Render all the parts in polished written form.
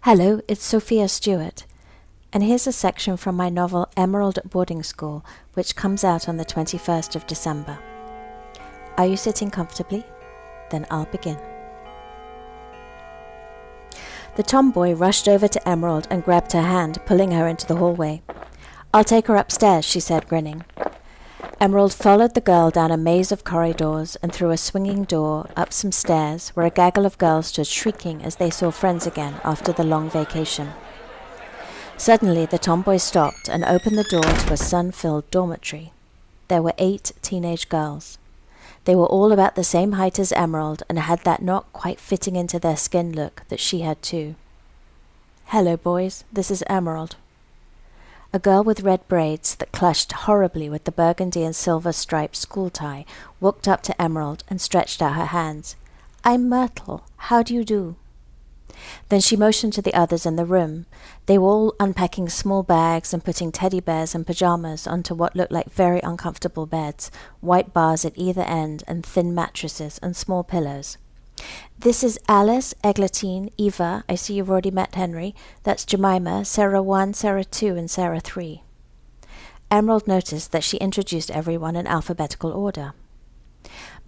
Hello, it's Sophia Stewart, and here's a section from my novel Emerald at Boarding School, which comes out on the 21st of December. Are you sitting comfortably? Then I'll begin. The tomboy rushed over to Emerald and grabbed her hand, pulling her into the hallway. "I'll take her upstairs," she said, grinning. Emerald followed the girl down a maze of corridors and through a swinging door up some stairs where a gaggle of girls stood shrieking as they saw friends again after the long vacation. Suddenly the tomboy stopped and opened the door to a sun-filled dormitory. There were 8 teenage girls. They were all about the same height as Emerald and had that not quite fitting into their skin look that she had too. "Hello, boys. This is Emerald." A girl with red braids that clashed horribly with the burgundy and silver striped school tie walked up to Emerald and stretched out her hands. "I'm Myrtle. How do you do?" Then she motioned to the others in the room. They were all unpacking small bags and putting teddy bears and pajamas onto what looked like very uncomfortable beds, white bars at either end and thin mattresses and small pillows. "This is Alice, Eglantine, Eva. I see you've already met Henry. That's Jemima, Sarah 1, Sarah 2, and Sarah 3. Emerald noticed that she introduced everyone in alphabetical order.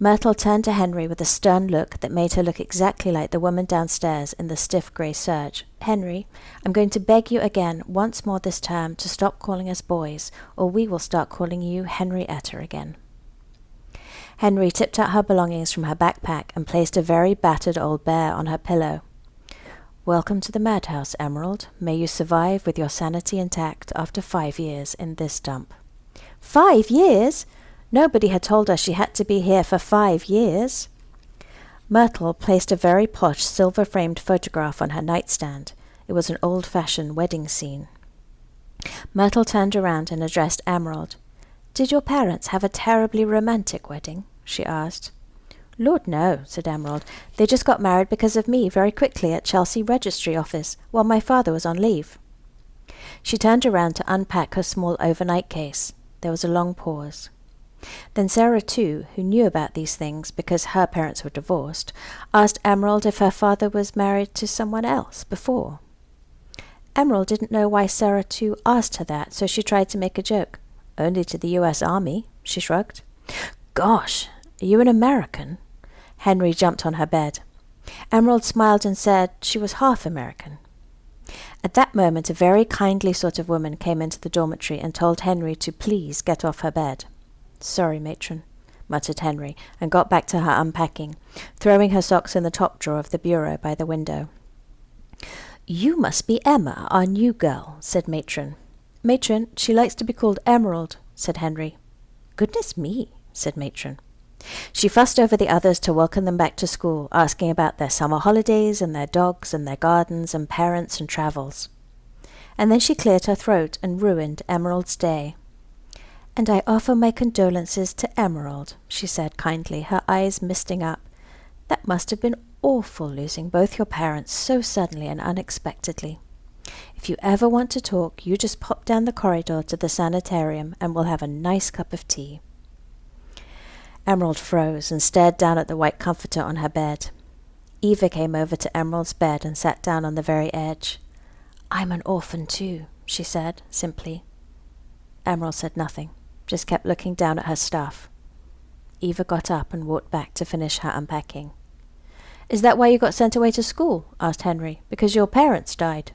Myrtle turned to Henry with a stern look that made her look exactly like the woman downstairs in the stiff grey serge. "Henry, I'm going to beg you again, once more this term, to stop calling us boys, or we will start calling you Henrietta again." Henry tipped out her belongings from her backpack and placed a very battered old bear on her pillow. "Welcome to the madhouse, Emerald. May you survive with your sanity intact after 5 years in this dump." 5 years? Nobody had told her she had to be here for 5 years. Myrtle placed a very posh silver-framed photograph on her nightstand. It was an old-fashioned wedding scene. Myrtle turned around and addressed Emerald. "Did your parents have a terribly romantic wedding?" she asked. "Lord, no," said Emerald. "They just got married because of me very quickly at Chelsea Registry Office while my father was on leave." She turned around to unpack her small overnight case. There was a long pause. Then Sarah, too, who knew about these things because her parents were divorced, asked Emerald if her father was married to someone else before. Emerald didn't know why Sarah, too, asked her that, so she tried to make a joke. "Only to the U.S. Army," she shrugged. "Gosh, are you an American?" Henry jumped on her bed. Emerald smiled and said she was half American. At that moment, a very kindly sort of woman came into the dormitory and told Henry to please get off her bed. "Sorry, matron," muttered Henry, and got back to her unpacking, throwing her socks in the top drawer of the bureau by the window. "You must be Emma, our new girl," said matron. "Matron, she likes to be called Emerald," said Henry. "Goodness me," said matron. She fussed over the others to welcome them back to school, asking about their summer holidays and their dogs and their gardens and parents and travels. And then she cleared her throat and ruined Emerald's day. "And I offer my condolences to Emerald," she said kindly, her eyes misting up. "That must have been awful losing both your parents so suddenly and unexpectedly. If you ever want to talk, you just pop down the corridor to the sanitarium and we'll have a nice cup of tea." Emerald froze and stared down at the white comforter on her bed. Eva came over to Emerald's bed and sat down on the very edge. "I'm an orphan too," she said, simply. Emerald said nothing, just kept looking down at her stuff. Eva got up and walked back to finish her unpacking. "Is that why you got sent away to school?" asked Henry. "Because your parents died?"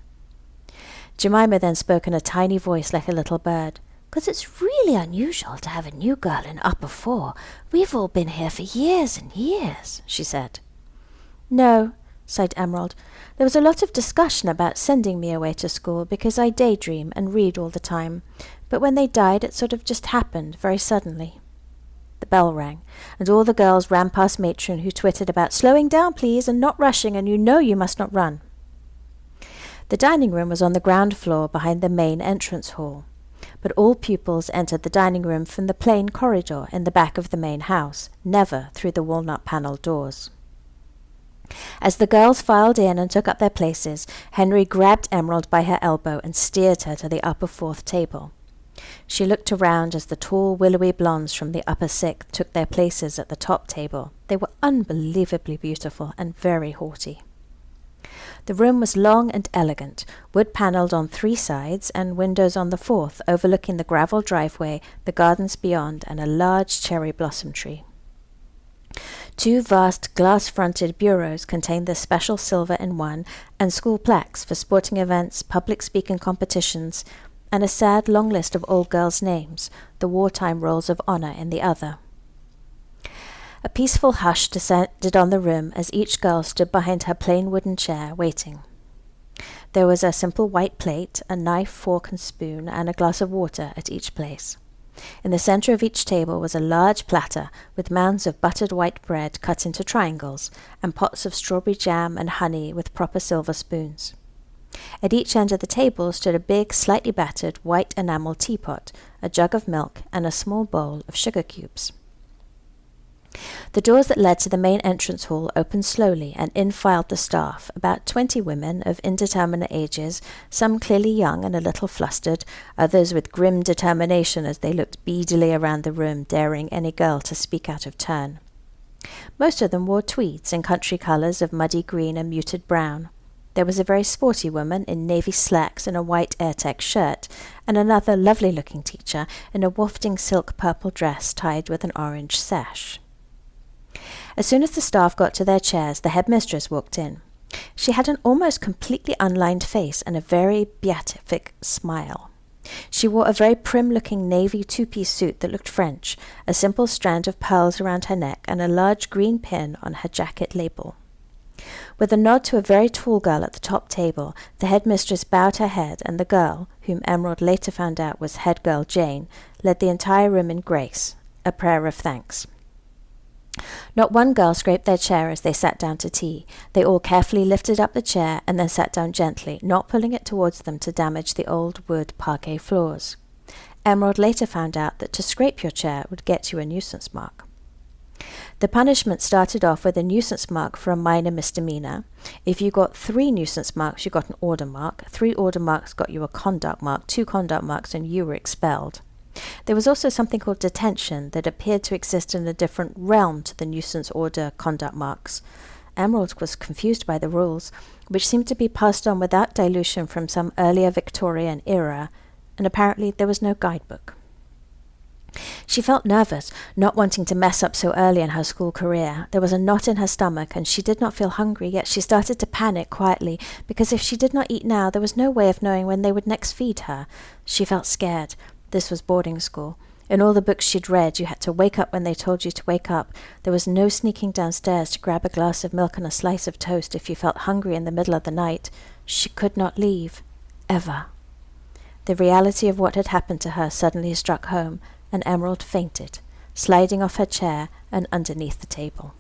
Jemima then spoke in a tiny voice like a little bird. "'Cause it's really unusual to have a new girl in Upper 4. We've all been here for years and years," she said. "No," sighed Emerald. "There was a lot of discussion about sending me away to school because I daydream and read all the time. But when they died, it sort of just happened very suddenly." The bell rang, and all the girls ran past matron, who twittered about slowing down, please, and not rushing, and you know you must not run. The dining room was on the ground floor behind the main entrance hall, but all pupils entered the dining room from the plain corridor in the back of the main house, never through the walnut-panelled doors. As the girls filed in and took up their places, Henry grabbed Emerald by her elbow and steered her to the upper 4th table. She looked around as the tall, willowy blondes from the upper 6th took their places at the top table. They were unbelievably beautiful and very haughty. The room was long and elegant, wood-panelled on 3 sides and windows on the 4th, overlooking the gravel driveway, the gardens beyond, and a large cherry blossom tree. 2 vast glass-fronted bureaus contained the special silver in one, and school plaques for sporting events, public speaking competitions, and a sad long list of old girls' names, the wartime rolls of honor in the other. A peaceful hush descended on the room as each girl stood behind her plain wooden chair, waiting. There was a simple white plate, a knife, fork, and spoon, and a glass of water at each place. In the center of each table was a large platter with mounds of buttered white bread cut into triangles, and pots of strawberry jam and honey with proper silver spoons. At each end of the table stood a big, slightly battered, white enamel teapot, a jug of milk, and a small bowl of sugar cubes. The doors that led to the main entrance hall opened slowly, and in filed the staff, about 20 women of indeterminate ages, some clearly young and a little flustered, others with grim determination as they looked beadily around the room, daring any girl to speak out of turn. Most of them wore tweeds in country colours of muddy green and muted brown. There was a very sporty woman in navy slacks and a white Airtex shirt, and another lovely-looking teacher in a wafting silk purple dress tied with an orange sash. As soon as the staff got to their chairs, the headmistress walked in. She had an almost completely unlined face and a very beatific smile. She wore a very prim-looking navy 2-piece suit that looked French, a simple strand of pearls around her neck, and a large green pin on her jacket label. With a nod to a very tall girl at the top table, the headmistress bowed her head, and the girl, whom Emerald later found out was head girl Jane, led the entire room in grace, a prayer of thanks. Not one girl scraped their chair as they sat down to tea. They all carefully lifted up the chair and then sat down gently, not pulling it towards them to damage the old wood parquet floors. Emerald later found out that to scrape your chair would get you a nuisance mark. The punishment started off with a nuisance mark for a minor misdemeanor. If you got 3 nuisance marks, you got an order mark. 3 order marks got you a conduct mark, 2 conduct marks, and you were expelled. There was also something called detention that appeared to exist in a different realm to the nuisance order conduct marks. Emerald was confused by the rules, which seemed to be passed on without dilution from some earlier Victorian era, and apparently there was no guidebook. She felt nervous, not wanting to mess up so early in her school career. There was a knot in her stomach, and she did not feel hungry, yet she started to panic quietly, because if she did not eat now, there was no way of knowing when they would next feed her. She felt scared. This was boarding school. In all the books she'd read, you had to wake up when they told you to wake up. There was no sneaking downstairs to grab a glass of milk and a slice of toast if you felt hungry in the middle of the night. She could not leave. Ever. The reality of what had happened to her suddenly struck home, and Emerald fainted, sliding off her chair and underneath the table.